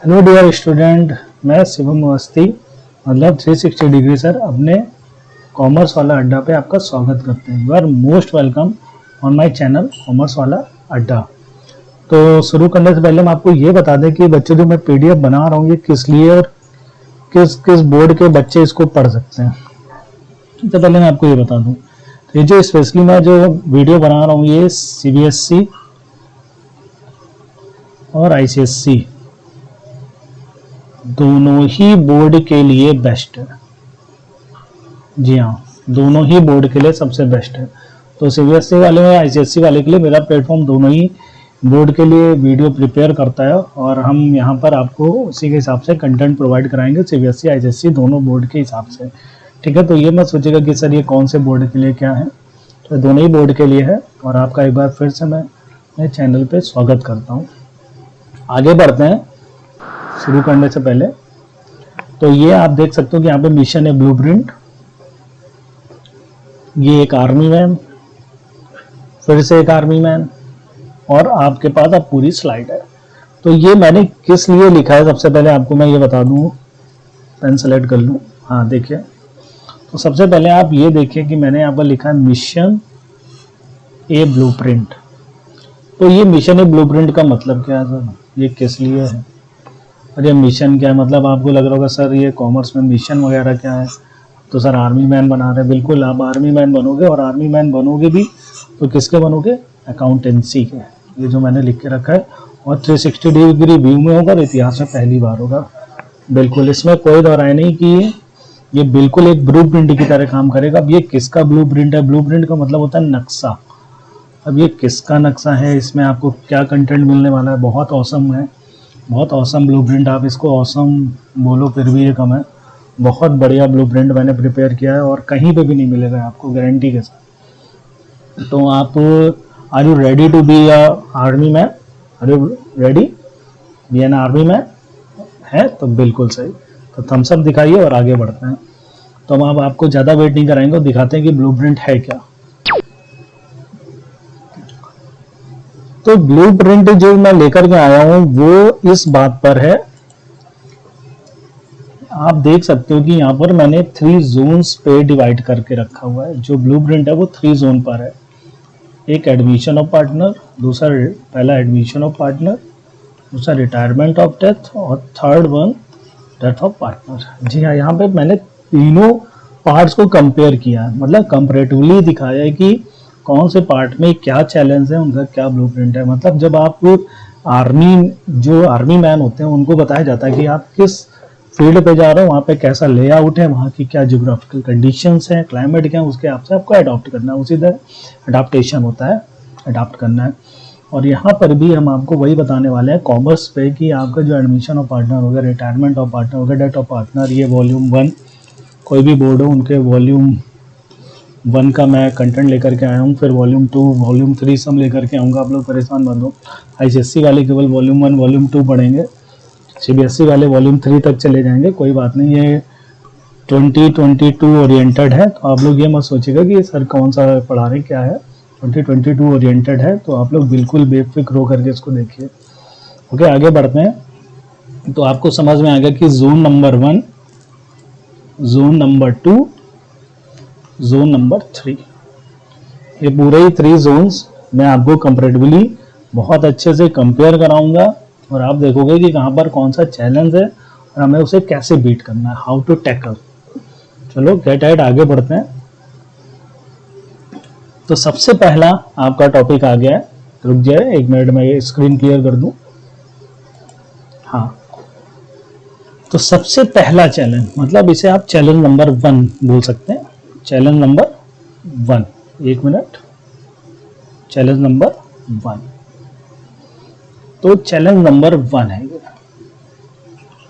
Hello dear student, मैं शिवम अवस्थी मतलब 360 degree sir अपने कॉमर्स वाला अड्डा पे आपका स्वागत करते हैं। You are most welcome on my channel commerce वाला अड्डा। तो शुरू करने से पहले हम आपको ये बता दें कि बच्चे जो मैं पीडीएफ बना रहा हूँ ये किस लिए और किस किस बोर्ड के बच्चे इसको पढ़ सकते हैं। सबसे पहले मैं आपको ये बता दूँ, तो ये जो स्पेशली मैं जो वीडियो बना रहा हूँ ये CBSE और ICSE दोनों ही बोर्ड के लिए बेस्ट है। जी हाँ, दोनों ही बोर्ड के लिए सबसे बेस्ट है। तो CBSE वाले और ICSE वाले के लिए मेरा प्लेटफॉर्म दोनों ही बोर्ड के लिए वीडियो प्रिपेयर करता है और हम यहाँ पर आपको उसी के हिसाब से कंटेंट प्रोवाइड कराएंगे, CBSE ICSE दोनों बोर्ड के हिसाब से। ठीक है, तो ये मत सोचिएगा कि सर ये कौन से बोर्ड के लिए क्या है, तो दोनों ही बोर्ड के लिए है। और आपका एक बार फिर से मैं चैनल पे स्वागत करता हूँ। आगे बढ़ते हैं शुरू करने से पहले। तो ये आप देख सकते हो कि यहाँ पे मिशन है ब्लूप्रिंट, ये एक आर्मी मैन, फिर से एक आर्मी मैन, और आपके पास अब पूरी स्लाइड है। तो ये मैंने किस लिए लिखा है सबसे पहले आपको मैं ये बता दूं। पेन सेलेक्ट कर लूं। हाँ देखिए, तो सबसे पहले आप ये देखिए कि मैंने यहाँ पर लिखा है मिशन ए ब्लूप्रिंट। तो ये मिशन ए ब्लूप्रिंट का मतलब क्या है सर, ये किस लिए है और ये मिशन क्या है? मतलब आपको लग रहा होगा सर ये कॉमर्स में मिशन वगैरह क्या है, तो सर आर्मी मैन बना रहे हैं। बिल्कुल, आप आर्मी मैन बनोगे, और आर्मी मैन बनोगे भी तो किसके बनोगे? अकाउंटेंसी के। ये जो मैंने लिख के रखा है, और 360 डिग्री व्यू में होगा और इतिहास में पहली बार होगा। बिल्कुल, इसमें कोई दो राय नहीं कि ये बिल्कुल एक ब्लू प्रिंट की तरह काम करेगा। अब ये किसका ब्लू प्रिंट है? ब्लू प्रिंट का मतलब होता है नक्शा। अब ये किसका नक्शा है, इसमें आपको क्या कंटेंट मिलने वाला है? बहुत औसम है, बहुत औसम ब्लूप्रिंट। आप इसको औसम बोलो फिर भी ये कम है। बहुत बढ़िया ब्लूप्रिंट मैंने प्रिपेयर किया है और कहीं पे भी नहीं मिलेगा आपको, गारंटी के साथ। तो आप are you ready to be a army man? Are you ready be an army man? है तो बिल्कुल सही। तो थम्स अप दिखाइए और आगे बढ़ते हैं। तो हम अब आपको ज़्यादा वेट नहीं कराएंगे और दिखाते हैं कि ब्लूप्रिंट है क्या। तो ब्लूप्रिंट जो मैं लेकर के आया हूं वो इस बात पर है, आप देख सकते हो कि यहाँ पर मैंने 3 जोन्स पे डिवाइड करके रखा हुआ है। जो ब्लूप्रिंट है वो 3 जोन पर है। एक एडमिशन ऑफ पार्टनर, दूसरा पहला एडमिशन ऑफ पार्टनर, दूसरा रिटायरमेंट ऑफ डेथ, और third one death of partner. जी हाँ, यहाँ पे मैंने तीनों पार्ट्स को कंपेयर किया है, मतलब कंपेरेटिवली दिखाया है कि कौन से पार्ट में क्या चैलेंज है, उनका क्या ब्लूप्रिंट है। मतलब जब आप जो आर्मी मैन होते हैं उनको बताया जाता है कि आप किस फील्ड पे जा रहे हो, वहाँ पे कैसा लेआउट है, वहाँ की क्या जियोग्राफिकल कंडीशंस हैं, क्लाइमेट क्या है, उसके हिसाब से आपको अडॉप्ट करना है। उसी तरह अडाप्टेशन होता है, अडॉप्ट करना है। और यहाँ पर भी हम आपको वही बताने वाले हैं कॉमर्स पे कि आपका जो एडमिशन ऑफ पार्टनर हो गया, रिटायरमेंट ऑफ पार्टनर हो गया, डेथ ऑफ पार्टनर, ये वॉल्यूम 1 कोई भी बोर्ड हो उनके वॉल्यूम 1 का मैं कंटेंट लेकर के आया हूँ। फिर वॉल्यूम 2, वॉल्यूम 3 सब लेकर के आऊँगा, आप लोग परेशान मत हो। ICSE वाले केवल वॉल्यूम 1, वॉल्यूम 2 पढ़ेंगे, CBSE वाले वॉल्यूम 3 तक चले जाएंगे। कोई बात नहीं, ये 2022 ओरिएंटेड है, तो आप लोग ये मत सोचिएगा कि सर कौन सा पढ़ा रहे क्या है। 2022 ओरिएंटेड है, तो आप लोग बिल्कुल बेफिक्र हो करके इसको देखिए। ओके, आगे बढ़ते हैं। तो आपको समझ में आ गया कि zone number 1, zone number 2, zone number 3, ये पूरे ही 3 जोन्स मैं आपको कंपैरेटिवली बहुत अच्छे से कंपेयर कराऊंगा और आप देखोगे कि कहाँ पर कौन सा चैलेंज है और हमें उसे कैसे बीट करना है, हाउ टू टैकल। चलो गेट एट, आगे बढ़ते हैं। तो सबसे पहला आपका टॉपिक आ गया है, रुक जाए 1 मिनट में ये स्क्रीन क्लियर कर दूं। हाँ, तो सबसे पहला चैलेंज, मतलब इसे आप चैलेंज नंबर 1 बोल सकते हैं। Challenge number 1, 1 minute, challenge number 1। तो चैलेंज नंबर 1 है ये।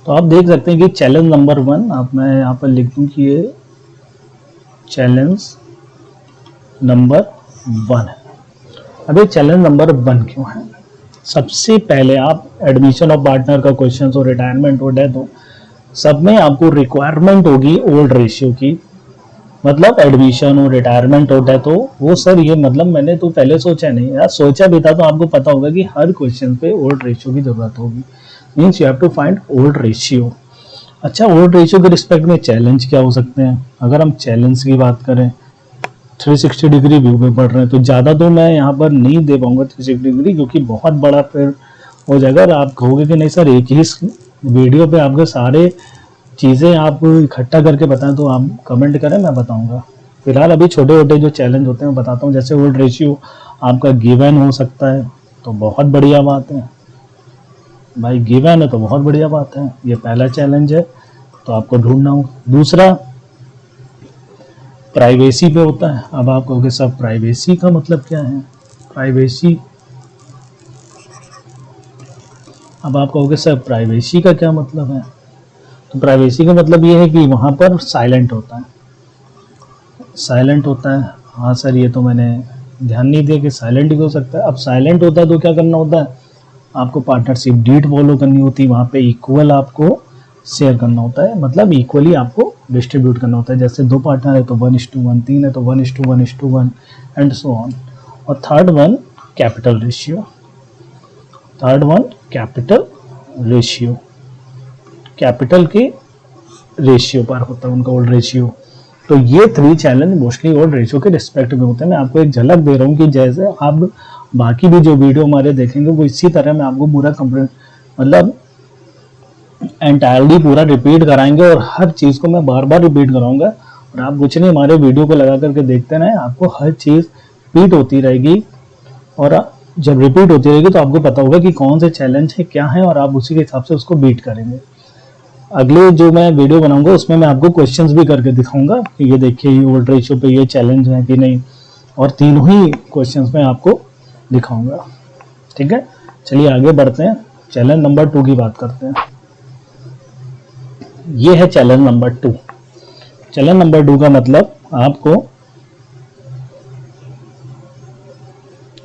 तो आप देख सकते हैं कि चैलेंज नंबर 1, आप मैं यहाँ पर लिख दूं कि ये चैलेंज नंबर 1 है। अब ये चैलेंज नंबर 1 क्यों है? सबसे पहले आप एडमिशन ऑफ पार्टनर का क्वेश्चन हो, रिटायरमेंट हो, डेथ हो, सब में आपको रिक्वायरमेंट होगी ओल्ड रेशियो की। मतलब एडमिशन हो, रिटायरमेंट होता है, तो वो सर ये मतलब मैंने तो पहले सोचा नहीं यार, सोचा भी था तो आपको पता होगा कि हर क्वेश्चन पे ओल्ड रेशियो की जरूरत होगी, means you have to find old ratio. अच्छा, ओल्ड रेशियो के रिस्पेक्ट में चैलेंज क्या हो सकते हैं? अगर हम चैलेंज की बात करें, 360 डिग्री व्यू में पढ़ रहे हैं तो ज़्यादा तो मैं यहाँ पर नहीं दे पाऊंगा 360 डिग्री, क्योंकि बहुत बड़ा फिर हो जाएगा और आप कहोगे कि नहीं सर एक ही वीडियो पे आपके सारे चीज़ें आप इकट्ठा करके बताएं, तो आप कमेंट करें, मैं बताऊंगा। फिलहाल अभी छोटे छोटे जो चैलेंज होते हैं मैं बताता हूँ। जैसे ओल्ड रेशियो आपका गिवन हो सकता है, तो बहुत बढ़िया बात है भाई, गिवन है तो बहुत बढ़िया बात है। ये पहला चैलेंज है, तो आपको ढूंढना होगा। दूसरा प्राइवेसी पे होता है। अब आप कहोगे सर प्राइवेसी का मतलब क्या है? प्राइवेसी, अब आप कहोगे सर प्राइवेसी का क्या मतलब है? तो प्राइवेसी का मतलब ये है कि वहाँ पर साइलेंट होता है, साइलेंट होता है। हाँ सर ये तो मैंने ध्यान नहीं दिया कि साइलेंट ही हो सकता है। अब साइलेंट होता है तो क्या करना होता है? आपको पार्टनरशिप डीड फॉलो करनी होती है, वहाँ पे इक्वल आपको शेयर करना होता है, मतलब इक्वली आपको डिस्ट्रीब्यूट करना होता है। जैसे 2 पार्टनर है तो 1:1, 3 है तो 1:1:1 एंड सो ऑन। और third one capital ratio, third one capital ratio, capital के रेशियो पर होता है उनका ओल्ड रेशियो। तो ये 3 चैलेंज मोस्टली ओल्ड रेशियो के रिस्पेक्ट में होते हैं। मैं आपको एक झलक दे रहा हूँ कि जैसे आप बाकी भी जो वीडियो हमारे देखेंगे वो इसी तरह मैं आपको पूरा कंप्लीट मतलब एंटायरली पूरा रिपीट कराएंगे, और हर चीज़ को मैं बार बार रिपीट कराऊंगा। और आप कुछ नहीं, हमारे वीडियो को लगा करके देखते रहें, आपको हर चीज़ रिपीट होती रहेगी। और जब रिपीट होती रहेगी तो आपको पता होगा कि कौन से चैलेंज है, क्या है, और आप उसी के हिसाब से उसको बीट करेंगे। अगले जो मैं वीडियो बनाऊंगा उसमें मैं आपको क्वेश्चंस भी करके दिखाऊंगा कि ये देखिए ये ओल्ड रेशियो पे ये चैलेंज है कि नहीं, और तीनों ही क्वेश्चंस में आपको दिखाऊंगा। ठीक है, चलिए आगे बढ़ते हैं, चैलेंज नंबर 2 की बात करते हैं। ये है चैलेंज नंबर 2। चैलेंज नंबर 2 का मतलब आपको,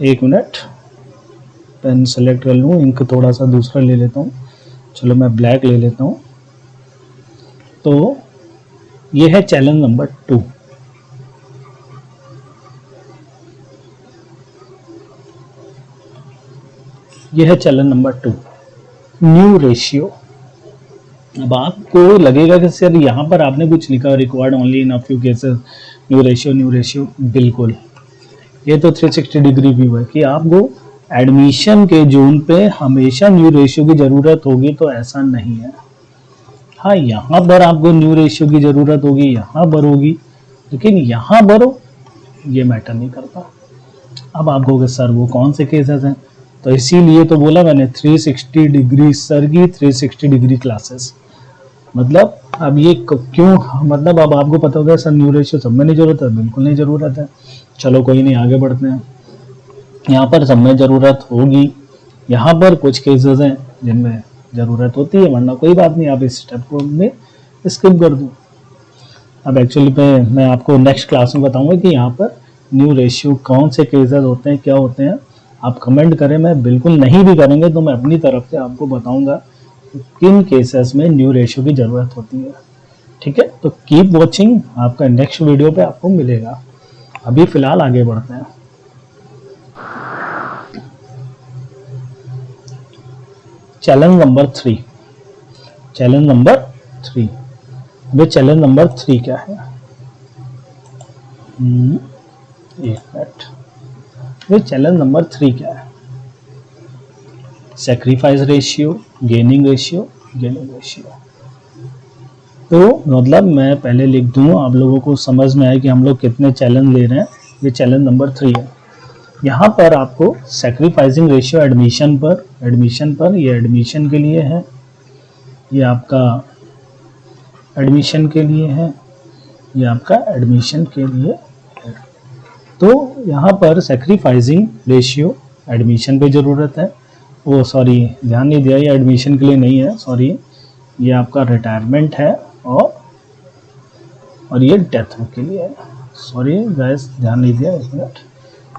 एक मिनट पेन सेलेक्ट कर लूँ, इंक थोड़ा सा दूसरा ले लेता हूँ, चलो मैं ब्लैक ले लेता हूँ। तो ये है चैलेंज नंबर 2। ये है चैलेंज नंबर 2, न्यू रेशियो। अब आपको लगेगा कि सर यहाँ पर आपने कुछ लिखा, required only in a few cases new ratio, new ratio. बिल्कुल, ये तो 360 डिग्री व्यू है कि आपको एडमिशन के जोन पे हमेशा न्यू रेशियो की ज़रूरत होगी, तो ऐसा नहीं है। हाँ, यहाँ पर आपको न्यू रेशियो की ज़रूरत होगी, यहाँ पर होगी, लेकिन यहाँ पर ये मैटर नहीं करता। अब आप कहोगे सर वो कौन से केसेस हैं? तो इसीलिए तो बोला मैंने 360 डिग्री सर की 360 डिग्री क्लासेस। मतलब अब ये क्यों, मतलब अब आपको पता होगा सर न्यू रेशियो सब में नहीं ज़रूरत है, बिल्कुल नहीं ज़रूरत है। चलो कोई नहीं, आगे बढ़ते हैं। यहाँ पर सब में ज़रूरत होगी, यहाँ पर कुछ केसेस हैं जिनमें ज़रूरत होती है, वरना कोई बात नहीं, आप इस स्टेप को में स्किप कर दो। अब एक्चुअली मैं आपको नेक्स्ट क्लास में बताऊंगा कि यहाँ पर न्यू रेशियो कौन से केसेस होते हैं, क्या होते हैं। आप कमेंट करें, मैं बिल्कुल नहीं भी करेंगे तो मैं अपनी तरफ से आपको बताऊंगा किन केसेस में न्यू रेशियो की ज़रूरत होती है। ठीक है, तो कीप वॉचिंग, आपका नेक्स्ट वीडियो पे आपको मिलेगा। अभी फिलहाल आगे बढ़ते हैं। Challenge number 3, challenge number 3। वे चैलेंज नंबर 3 क्या है? एक मिनट, वे चैलेंज नंबर 3 क्या है? Sacrifice ratio, gaining ratio, gaining ratio. तो मतलब मैं पहले लिख दूं, आप लोगों को समझ में आए कि हम लोग कितने चैलेंज ले रहे हैं। ये चैलेंज नंबर 3 है। यहाँ पर आपको सैक्रिफाइसिंग रेशियो एडमिशन पर ये एडमिशन के लिए है, ये आपका एडमिशन के लिए है, ये आपका एडमिशन के लिए है। तो यहाँ पर सैक्रिफाइसिंग रेशियो एडमिशन पे ज़रूरत है। वो सॉरी, ध्यान नहीं दिया, ये एडमिशन के लिए नहीं है, सॉरी, ये आपका रिटायरमेंट है और ये डेथ के लिए है। सॉरी गाइस, ध्यान नहीं दिया, एक मिनट।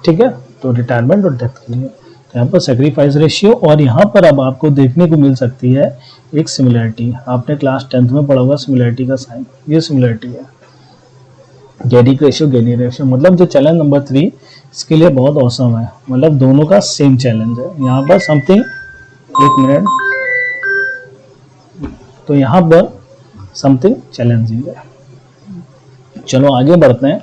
ठीक है, तो रिटायरमेंट और डेथ के लिए तो यहाँ पर सैक्रिफाइस रेशियो। और यहाँ पर अब आपको देखने को मिल सकती है एक सिमिलरिटी, आपने क्लास 10th में पढ़ा होगा सिमिलरिटी का साइन, ये सिमिलरिटी है। गेनिंग रेशियो गेनिंग रेशियो, मतलब जो चैलेंज नंबर 3 इसके लिए बहुत औसम है, मतलब दोनों का सेम चैलेंज है। यहाँ पर समथिंग, एक मिनट, तो यहाँ पर समथिंग चैलेंजिंग है। चलो आगे बढ़ते हैं,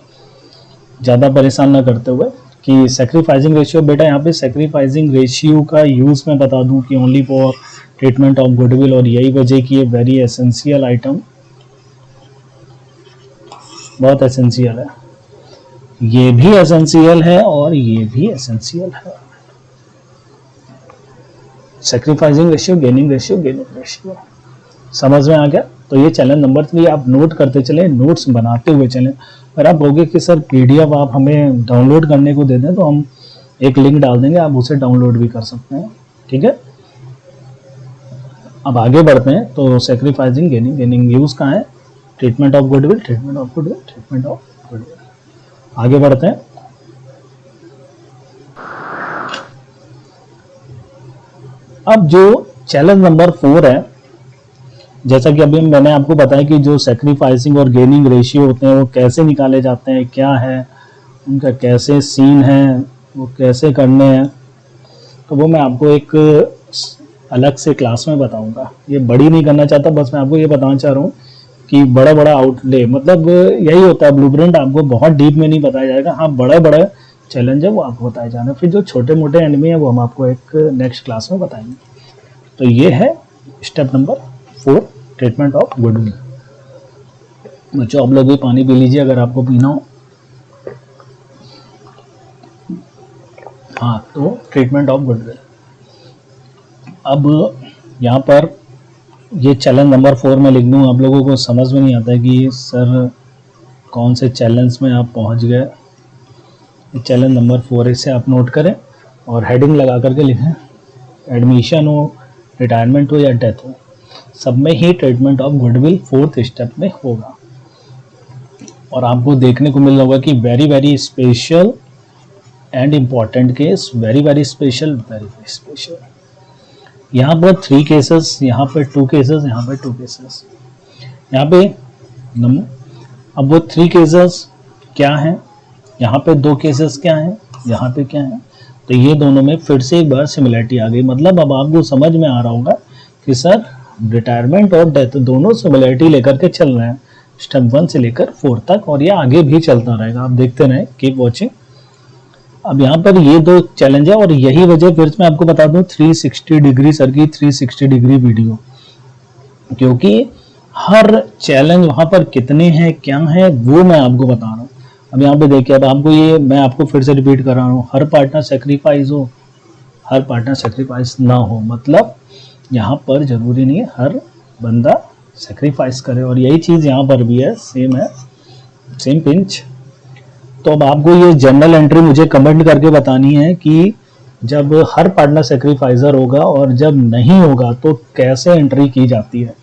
ज़्यादा परेशान ना करते हुए, कि सेक्रीफाइसिंग रेशियो। बेटा यहाँ पे सेक्रीफाइसिंग रेशियो का यूज़ मैं बता दूं कि only for treatment of goodwill, और यही वजह की ये वेरी एसेंशियल आइटम, बहुत एसेंशियल है। ये भी एसेंशियल है और ये भी एसेंशियल है। Sacrificing ratio gaining ratio gaining ratio, समझ में आ गया? तो ये चैलेंज नंबर 3 आप नोट करते चले, नोट्स बनाते हुए चलें। अगर आप बोगे कि सर पीडीएफ आप हमें डाउनलोड करने को दे दें, तो हम एक लिंक डाल देंगे, आप उसे डाउनलोड भी कर सकते हैं, ठीक है। अब आगे बढ़ते हैं। तो सेक्रीफाइसिंग गेनिंग, गेनिंग यूज कहाँ है? Treatment of goodwill, treatment of goodwill, treatment of goodwill. आगे बढ़ते हैं। अब जो चैलेंज नंबर 4 है, जैसा कि अभी मैंने आपको बताया कि जो सेक्रीफाइसिंग और गेनिंग रेशियो होते हैं वो कैसे निकाले जाते हैं, क्या है उनका, कैसे सीन है, वो कैसे करने हैं, तो वो मैं आपको एक अलग से क्लास में बताऊंगा। ये बड़ी नहीं करना चाहता, बस मैं आपको ये बताना चाह रहा हूँ कि बड़ा बड़ा आउटले, मतलब यही होता है ब्लूप्रिंट, आपको बहुत डीप में नहीं बताया जाएगा। हाँ, बड़ा बड़ा चैलेंज है वो आपको बताए जाना, फिर जो छोटे मोटे एंड में है वो हम आपको एक नेक्स्ट क्लास में बताएंगे। तो ये है step number 4, treatment of goodwill. बच्चों आप लोग भी पानी पी लीजिए अगर आपको पीना हो। हाँ, तो ट्रीटमेंट ऑफ गुडविल। अब यहाँ पर ये चैलेंज नंबर 4 में लिख दूँ, आप लोगों को समझ में नहीं आता है कि सर कौन से चैलेंज में आप पहुँच गए। चैलेंज नंबर 4 इसे आप नोट करें और हेडिंग लगा करके लिखें, एडमिशन हो, रिटायरमेंट हो या डेथ हो, सब में ही treatment of goodwill 4th step में होगा। और आपको देखने को मिल रहा होगा कि very very special and important case, very very special, very very special. यहाँ पर 3 केसेस, यहाँ पर 2 केसेस, यहाँ पर 2 केसेस, यहाँ पे अब वो 3 केसेस क्या हैं, यहाँ पे 2 केसेस क्या हैं, यहाँ पे क्या है, तो ये दोनों में फिर से एक बार सिमिलरिटी आ गई। मतलब अब आपको समझ में आ रहा होगा कि सर रिटायरमेंट और डेथ दोनों सिमिलरिटी लेकर के चल रहे हैं, स्टेप 1 से लेकर 4 तक, और ये आगे भी चलता रहेगा। आप देखते रहें, कीप वॉचिंग। अब यहाँ पर ये 2 चैलेंज है, और यही वजह फिर मैं आपको बता दूं 360 डिग्री सर की 360 डिग्री वीडियो, क्योंकि हर चैलेंज वहां पर कितने हैं, क्या है, वो मैं आपको बता रहा हूँ। अब यहाँ पे देखिए, अब आपको ये मैं आपको फिर से रिपीट कर रहा हूँ, हर पार्टनर सेक्रीफाइस हो, हर पार्टनर सेक्रीफाइस ना हो, मतलब यहाँ पर जरूरी नहीं है हर बंदा सेक्रीफाइस करे, और यही चीज़ यहाँ पर भी है, सेम है, सेम पिंच। तो अब आपको ये जनरल एंट्री मुझे कमेंट करके बतानी है कि जब हर पार्टनर सेक्रीफाइजर होगा और जब नहीं होगा तो कैसे एंट्री की जाती है।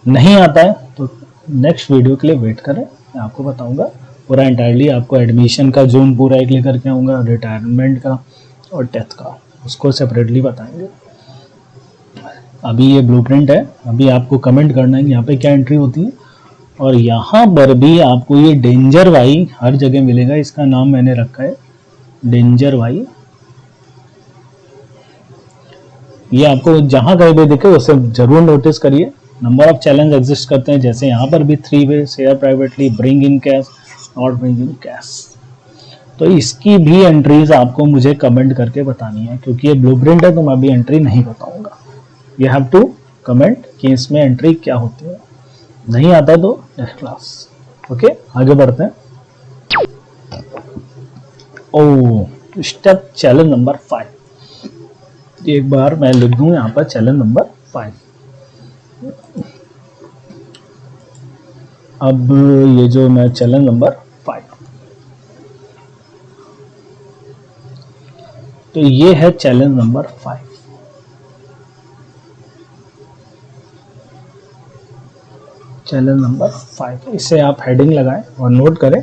नहीं आता है तो नेक्स्ट वीडियो के लिए वेट करें, मैं आपको बताऊंगा पूरा एंटायरली। आपको एडमिशन का जोन पूरा एक लेकर के आऊँगा, रिटायरमेंट का और डेथ का, उसको सेपरेटली बताएंगे। अभी ये ब्लूप्रिंट है, अभी आपको कमेंट करना है कि यहाँ पे क्या एंट्री होती है। और यहाँ पर भी आपको ये डेंजर वाई हर जगह मिलेगा, इसका नाम मैंने रखा है डेंजर वाई। ये आपको जहाँ कहीं भी दिखे उसे जरूर नोटिस करिए। नंबर ऑफ चैलेंज एग्जिस्ट करते हैं, जैसे यहाँ पर भी 3 way, share privately, bring in cash, not bring in cash. तो इसकी भी एंट्रीज आपको मुझे कमेंट करके बतानी है, क्योंकि ये ब्लूप्रिंट है तो मैं अभी एंट्री नहीं बताऊंगा। यू हैव टू कमेंट कि इसमें एंट्री क्या होती है। नहीं आता तो नेक्स्ट क्लास। ओके, आगे बढ़ते हैं। ओ स्टेप चैलेंज नंबर 5, एक बार मैं लिख दूं यहाँ पर चैलेंज नंबर 5। अब ये जो मैं चैलेंज नंबर 5, तो ये है चैलेंज नंबर 5। चैलेंज नंबर 5, इसे आप हेडिंग लगाएं और नोट करें,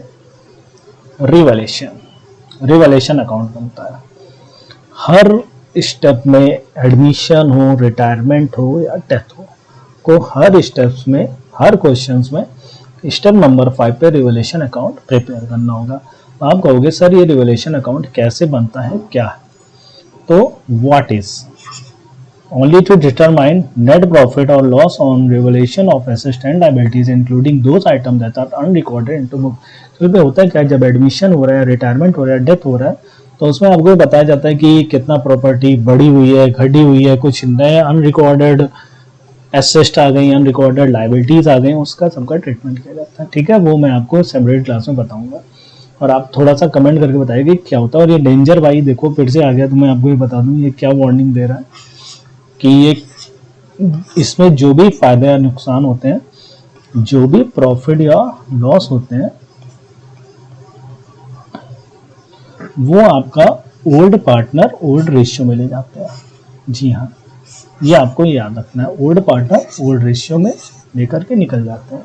रिवैल्यूएशन। रिवैल्यूएशन अकाउंट बनता है हर स्टेप में, एडमिशन हो, रिटायरमेंट हो या डेथ हो, को हर स्टेप्स में, हर क्वेश्चंस में स्टेप नंबर 5 पे रिवोल्यूशन अकाउंट प्रिपेयर करना होगा। आप कहोगे सर ये रिवोल्यूशन अकाउंट कैसे बनता है, क्या है? तो what is only to determine net profit or loss on revaluation of assets and liabilities including those items that are unrecorded into book। तो इसमें होता है क्या, जब एडमिशन हो रहा है, रिटायरमेंट हो रहा है, डेथ हो रहा है, तो उसमें आपको बताया जाता है कि कितना प्रॉपर्टी बढ़ी हुई है, घटी हुई है, कुछ नए अनरिकॉर्डेड एसेट्स आ गई, अनरिकॉर्डेड लाइबिलिटीज आ गई, उसका सबका ट्रीटमेंट किया जाता है। ठीक है, वो मैं आपको सेपरेट क्लास में बताऊंगा और आप थोड़ा सा कमेंट करके बताइए कि क्या होता है। और ये डेंजर भाई देखो फिर से आ गया, तो मैं आपको ये बता दूं ये क्या वार्निंग दे रहा है कि ये इसमें जो भी फायदे या नुकसान होते हैं, जो भी प्रॉफिट या लॉस होते हैं, वो आपका ओल्ड पार्टनर ओल्ड रेशियो में ले जाते हैं। जी हाँ, ये आपको याद रखना है, ओल्ड पार्टनर ओल्ड रेशियो में लेकर के निकल जाते हैं।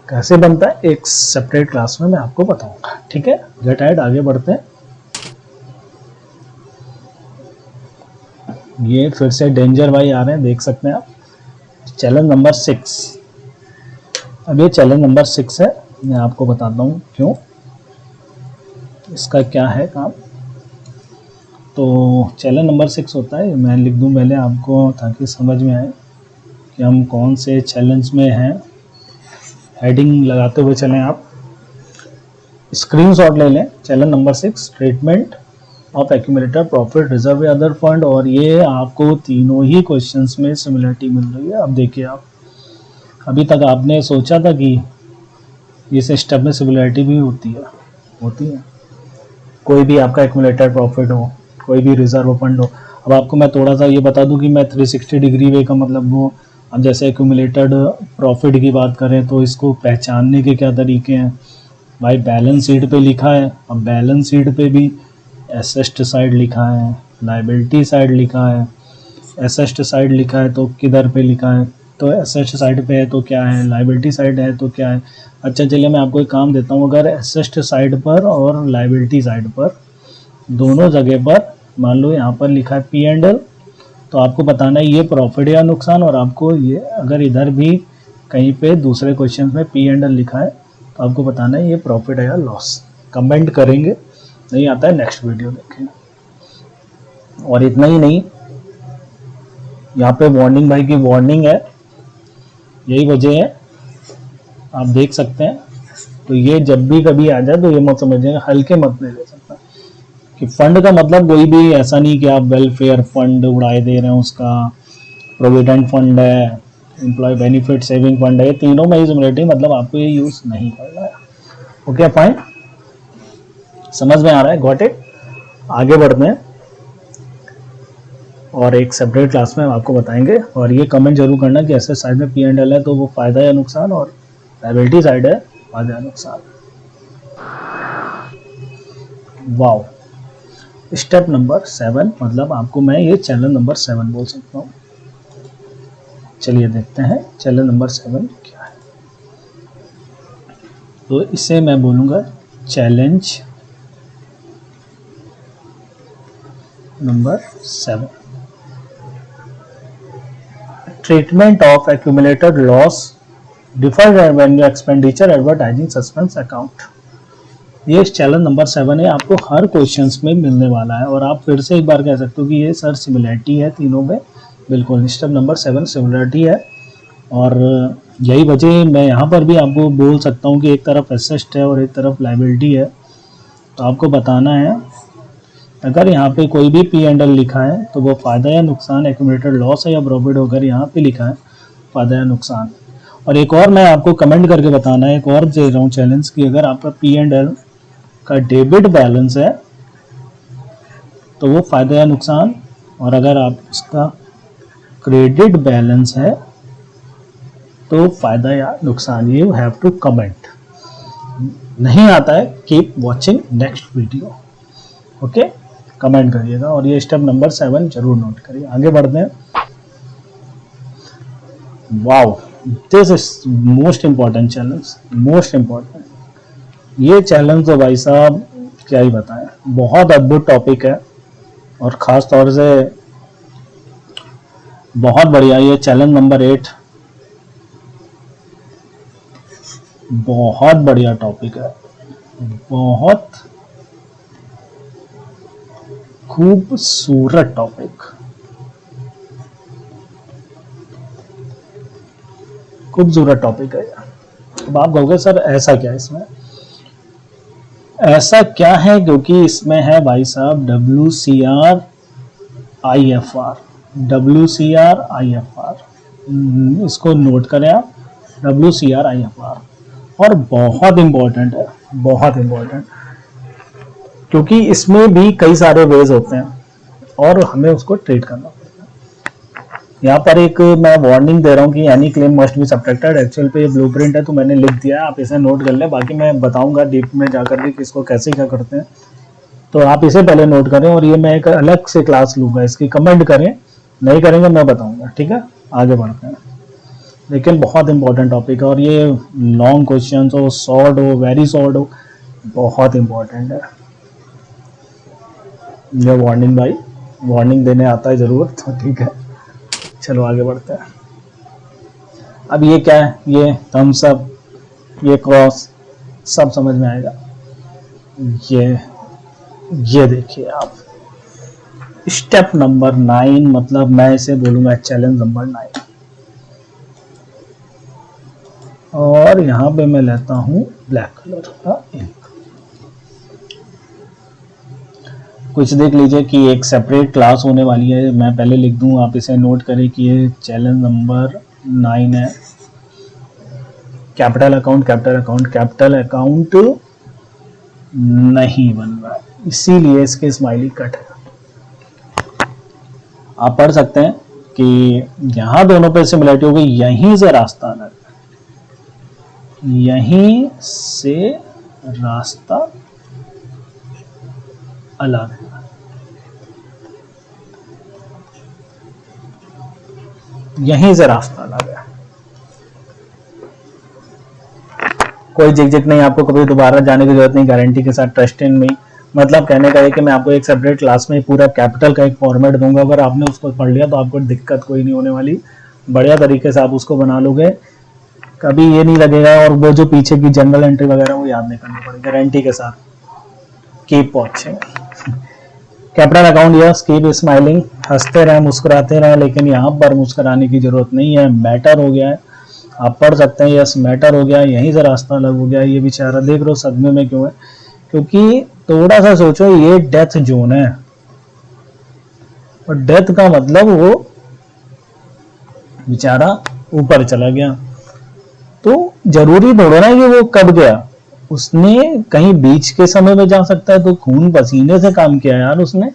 कैसे बनता है एक सेपरेट क्लास में मैं आपको बताऊंगा। ठीक है, गेट एड, आगे बढ़ते हैं। ये फिर से डेंजर भाई आ रहे हैं, देख सकते हैं आप। Challenge number 6। अब ये चैलेंज नंबर 6 है, मैं आपको बताता हूँ क्यों, इसका क्या है काम। तो चैलेंज नंबर 6 होता है, मैं लिख दूं पहले आपको ताकि समझ में आए कि हम कौन से चैलेंज में हैं। हेडिंग लगाते हुए चलें, आप स्क्रीनशॉट ले लें। Challenge number 6, treatment of accumulator profit reserve या अदर फंड। और ये आपको तीनों ही क्वेश्चंस में सिमिलरिटी मिल रही है। अब देखिए, आप अभी तक आपने सोचा था कि इस स्टेप में सिमिलरिटी भी होती है। कोई भी आपका एक्यूमुलेटर प्रॉफिट हो, कोई भी रिजर्व फंड हो। अब आपको मैं थोड़ा सा ये बता दूं कि मैं 360 डिग्री वे का मतलब वो, अब जैसे एक्यूमुलेटेड प्रॉफिट की बात करें तो इसको पहचानने के क्या तरीके हैं भाई। बैलेंस शीट पे लिखा है, अब बैलेंस शीट पे भी एसेट साइड लिखा है, लायबिलिटी साइड लिखा है। एसेट साइड लिखा है तो किधर पे लिखा है, तो एसेट साइड पे है तो क्या है, लायबिलिटी साइड है तो क्या है। अच्छा चलिए मैं आपको एक काम देता हूँ, अगर एसेट साइड पर और लायबिलिटी साइड पर दोनों जगह पर मान लो यहाँ पर लिखा है P&L, तो आपको बताना है ये प्रॉफिट या नुकसान। और आपको ये अगर इधर भी कहीं पे दूसरे क्वेश्चन में P&L लिखा है तो आपको बताना है ये प्रॉफिट है या लॉस। कमेंट करेंगे, नहीं आता है नेक्स्ट वीडियो देखेंगे। और इतना ही नहीं, यहाँ पे वार्निंग भाई की वार्निंग है, यही वजह है, आप देख सकते हैं। तो ये जब भी कभी आ जाए तो ये मत समझिएगा, हल्के मत ले सकता कि फंड का मतलब कोई भी ऐसा नहीं कि आप वेलफेयर फंड उड़ाए दे रहे हैं, उसका प्रोविडेंट फंड है, एम्प्लॉय बेनिफिट सेविंग फंड है, तीनों में ही सिमिलरिटी, मतलब आपको ये यूज नहीं करना है। ओके फाइन, समझ में आ रहा है, गॉट इट। आगे बढ़ते हैं और एक सेपरेट क्लास में हम आपको बताएंगे। और ये कमेंट जरूर करना कि ऐसे साइड में P&L है तो वो फायदा या नुकसान, और लायबिलिटी साइड है फायदा या नुकसान। वाओ, स्टेप नंबर 7, मतलब आपको मैं ये चैलेंज नंबर 7 बोल सकता हूँ। चलिए देखते हैं चैलेंज नंबर 7 क्या है। तो इसे मैं बोलूँगा challenge number 7, treatment of accumulated loss deferred revenue expenditure advertising suspense account. ये चैलेंज नंबर 7 है, आपको हर क्वेश्चंस में मिलने वाला है। और आप फिर से एक बार कह सकते हो कि ये सर सिमिलरिटी है तीनों में, बिल्कुल स्टेप नंबर 7 सिमिलरिटी है। और यही वजह मैं यहाँ पर भी आपको बोल सकता हूँ कि एक तरफ एसेट है और एक तरफ लायबिलिटी है। तो आपको बताना है अगर यहाँ पे कोई भी P&L लिखा है तो वो फायदा या नुकसान, एक्यूमुलेटेड लॉस है या प्रॉफिट, अगर यहाँ पे लिखा है फायदा या नुकसान। और एक और मैं आपको कमेंट करके बताना है, एक और दे रहा हूँ चैलेंज कि अगर आपका P&L का डेबिट बैलेंस है तो वो फायदा या नुकसान, और अगर आप उसका क्रेडिट बैलेंस है तो फायदा या नुकसान। You have to comment. नहीं आता है keep watching next video. Okay, comment करिएगा और ये स्टेप नंबर 7 जरूर नोट करिए। आगे बढ़ते हैं। Wow, this is most important challenge, most important. ये चैलेंज तो भाई साहब क्या ही बताएं, बहुत अद्भुत टॉपिक है और ख़ास तौर से बहुत बढ़िया। ये चैलेंज नंबर 8, बहुत बढ़िया टॉपिक है, बहुत खूबसूरत टॉपिक, खूबसूरत टॉपिक है। अब आप कहोगे सर ऐसा क्या है इसमें, ऐसा क्या है, क्योंकि इसमें है भाई साहब WCR IFR, WCR IFR, इसको नोट करें आप, WCR IFR, और बहुत इंपॉर्टेंट है, बहुत इंपॉर्टेंट, क्योंकि इसमें भी कई सारे वेज होते हैं और हमें उसको ट्रीट करना पड़ता है। यहाँ पर एक मैं वार्निंग दे रहा हूँ कि any claim must be subtracted, actual पे ये ब्लूप्रिंट है तो मैंने लिख दिया है, आप इसे नोट कर लें, बाकी मैं बताऊंगा डीप में जाकर के किसको कैसे क्या करते हैं, तो आप इसे पहले नोट करें, और ये मैं एक अलग से क्लास लूंगा, इसकी कमेंट करें, नहीं करेंगे मैं बताऊंगा, ठीक है। आगे बढ़ते हैं, लेकिन बहुत इंपॉर्टेंट टॉपिक है, और ये लॉन्ग क्वेश्चन हो, शॉर्ट हो, वेरी शॉर्ट हो, बहुत इंपॉर्टेंट है। ये वार्निंग भाई, वार्निंग देने आता है जरूर, तो ठीक है, चलो आगे बढ़ते हैं। अब ये क्या है, ये थम्स अप, ये क्रॉस, सब समझ में आएगा। ये देखिए आप, स्टेप नंबर 9, मतलब मैं इसे बोलूंगा चैलेंज नंबर 9, और यहां पे मैं लेता हूं ब्लैक कलर का इंक। कुछ देख लीजिए कि एक सेपरेट क्लास होने वाली है, मैं पहले लिख दूं, आप इसे नोट करें कि ये चैलेंज नंबर 9 है। Capital account, capital account, capital account नहीं बन रहा है, इसीलिए इसके स्माइली कट है। आप पढ़ सकते हैं कि यहां दोनों पे सिमिलरिटी हो गई, यहीं से रास्ता अलग है, यहीं से रास्ता अलग है, यहीं से रास्ता अलग है। कोई झिकझिक नहीं, आपको कभी दोबारा जाने की जरूरत नहीं, गारंटी के साथ, ट्रस्ट इन मी। मतलब कहने का है कि मैं आपको एक सेपरेट क्लास में पूरा कैपिटल का एक फॉर्मेट दूंगा, अगर आपने उसको पढ़ लिया तो आपको दिक्कत कोई नहीं होने वाली, बढ़िया तरीके से आप उसको बना लोगे, कभी ये नहीं लगेगा, और वो जो पीछे की जनरल एंट्री वगैरह वो याद नहीं करनी पड़ेगी, गारंटी के साथ। Keep watching. Capital account, yes, keep smiling, हंसते रहे, मुस्कुराते रहे, लेकिन यहाँ पर मुस्कुराने की जरूरत नहीं है, मैटर हो गया है, आप पढ़ सकते हैं, यस मैटर हो गया, यहीं से रास्ता अलग हो गया। ये बेचारा देख रहे हो सदमे में क्यों है, क्योंकि थोड़ा सा सोचो, ये डेथ जोन है, और डेथ का मतलब वो बेचारा ऊपर चला गया, तो जरूरी थोड़ा ना कि वो कब गया, उसने कहीं बीच के समय में जा सकता है, तो खून पसीने से काम किया यार उसने,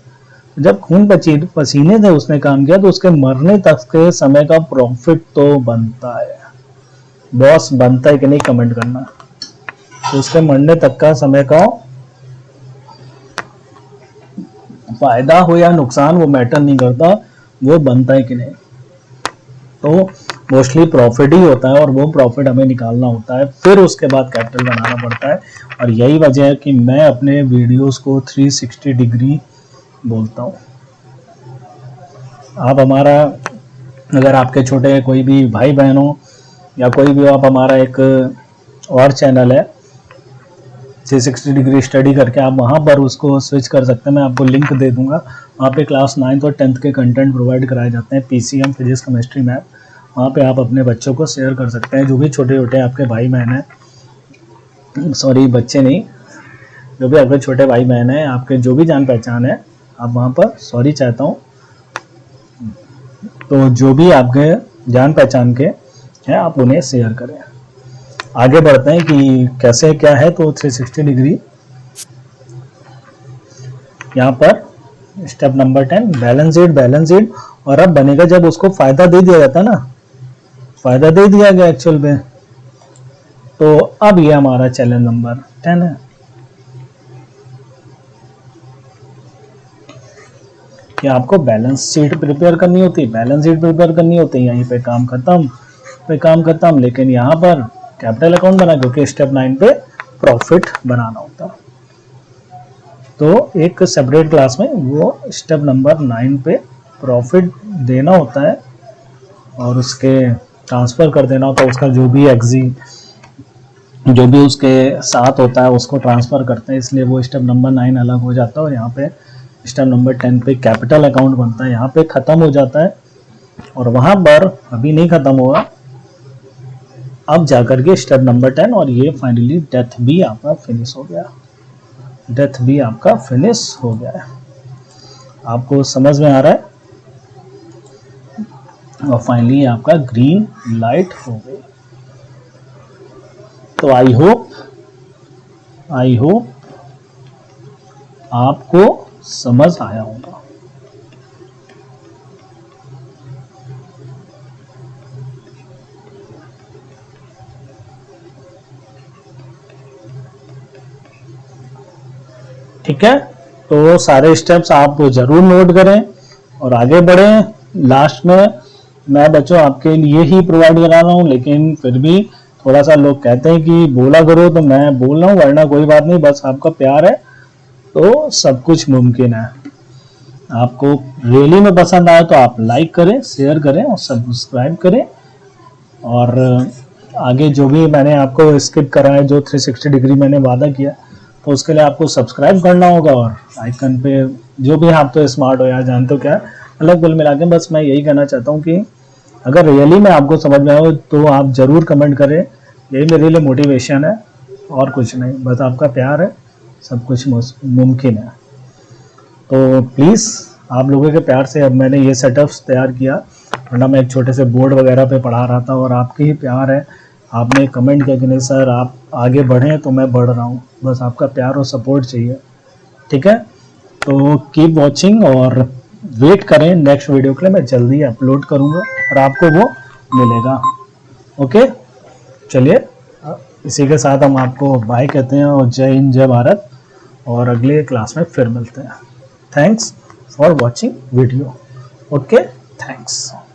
जब खून पसीने से उसने काम किया तो उसके मरने तक के समय का प्रॉफिट तो बनता है, बॉस बनता है कि नहीं कमेंट करना, तो उसके मरने तक का समय का फायदा हो या नुकसान वो मैटर नहीं करता, वो बनता है कि नहीं, तो मोस्टली प्रॉफिट ही होता है, और वो प्रॉफिट हमें निकालना होता है, फिर उसके बाद कैपिटल बनाना पड़ता है। और यही वजह है कि मैं अपने वीडियोस को 360 डिग्री बोलता हूँ। आप हमारा, अगर आपके छोटे कोई भी भाई बहन हो या कोई भी हो, आप हमारा एक और चैनल है 360 डिग्री स्टडी करके, आप वहाँ पर उसको स्विच कर सकते हैं, मैं आपको लिंक दे दूंगा, वहाँ पे क्लास 9th और 10th के कंटेंट प्रोवाइड कराए जाते हैं, PCM, फिजिक्स, केमिस्ट्री, मैथ, वहाँ पे आप अपने बच्चों को शेयर कर सकते हैं, जो भी छोटे छोटे आपके भाई बहन हैं, सॉरी बच्चे नहीं, जो भी आपके छोटे भाई बहन हैं, आपके जो भी जान पहचान है, आप वहाँ पर, सॉरी चाहता हूँ, तो जो भी आपके जान पहचान के हैं आप उन्हें शेयर करें। आगे बढ़ते हैं कि कैसे क्या है, तो 360 डिग्री यहाँ पर step number 10, balance sheet, balance sheet, और अब बनेगा जब उसको फायदा दे दिया जाता है ना, फायदा दे दिया गया एक्चुअल में, तो अब ये हमारा चैलेंज नंबर 10 है कि आपको बैलेंस शीट प्रिपेयर करनी होती है, बैलेंस शीट प्रिपेयर करनी होती है, यहीं पे काम खत्म, लेकिन यहाँ पर कैपिटल अकाउंट बना, क्योंकि स्टेप 9 पे प्रॉफिट बनाना होता है, तो एक सेपरेट क्लास में वो स्टेप नंबर 9 पे प्रॉफिट देना होता है, और उसके ट्रांसफर कर देना होता है, उसका जो भी जो भी उसके साथ होता है उसको ट्रांसफ़र करते हैं, इसलिए वो स्टेप नंबर 9 अलग हो जाता है और यहाँ पे स्टेप नंबर 10 पे कैपिटल अकाउंट बनता है, यहाँ पे ख़त्म हो जाता है। और वहाँ पर अभी नहीं ख़त्म हुआ, अब जाकर के स्टेप नंबर 10 और ये फाइनली डेथ भी आपका फिनिश हो गया, डेथ भी आपका फिनिश हो गया है। आपको समझ में आ रहा है? और फाइनली आपका ग्रीन लाइट हो गई। तो आई होप आपको समझ आया होगा। ठीक है, तो सारे स्टेप्स आप जरूर नोट करें और आगे बढ़ें। लास्ट में मैं बच्चों आपके लिए ही प्रोवाइड करा रहा हूँ, लेकिन फिर भी थोड़ा सा लोग कहते हैं कि बोला करो, तो मैं बोल रहा हूँ, वरना कोई बात नहीं, बस आपका प्यार है तो सब कुछ मुमकिन है। आपको रियली में पसंद आए तो आप लाइक करें, शेयर करें और सब्सक्राइब करें। और आगे जो भी मैंने आपको स्किप करा है, जो 360 डिग्री मैंने वादा किया, तो उसके लिए आपको सब्सक्राइब करना होगा और आइकन पे जो भी, आप तो स्मार्ट हो यार, जानते हो क्या अलग कुल मिला के। बस मैं यही कहना चाहता हूँ कि अगर रियली में आपको समझ में आए तो आप ज़रूर कमेंट करें, यही मेरे लिए मोटिवेशन है और कुछ नहीं, बस आपका प्यार है, सब कुछ मुमकिन है। तो प्लीज़ आप लोगों के प्यार से अब मैंने ये सेटअप्स तैयार किया, वरना मैं एक छोटे से बोर्ड वगैरह पे पढ़ा रहा था। और आपके ही प्यार है, आपने कमेंट किया कि नहीं सर आप आगे बढ़ें, तो मैं बढ़ रहा हूँ, बस आपका प्यार और सपोर्ट चाहिए। ठीक है, तो कीप वॉचिंग और वेट करें नेक्स्ट वीडियो के लिए, मैं जल्दी अपलोड करूँगा और आपको वो मिलेगा। ओके, चलिए इसी के साथ हम आपको बाय कहते हैं और जय हिंद जय भारत, और अगले क्लास में फिर मिलते हैं। Thanks for watching video. Okay, thanks.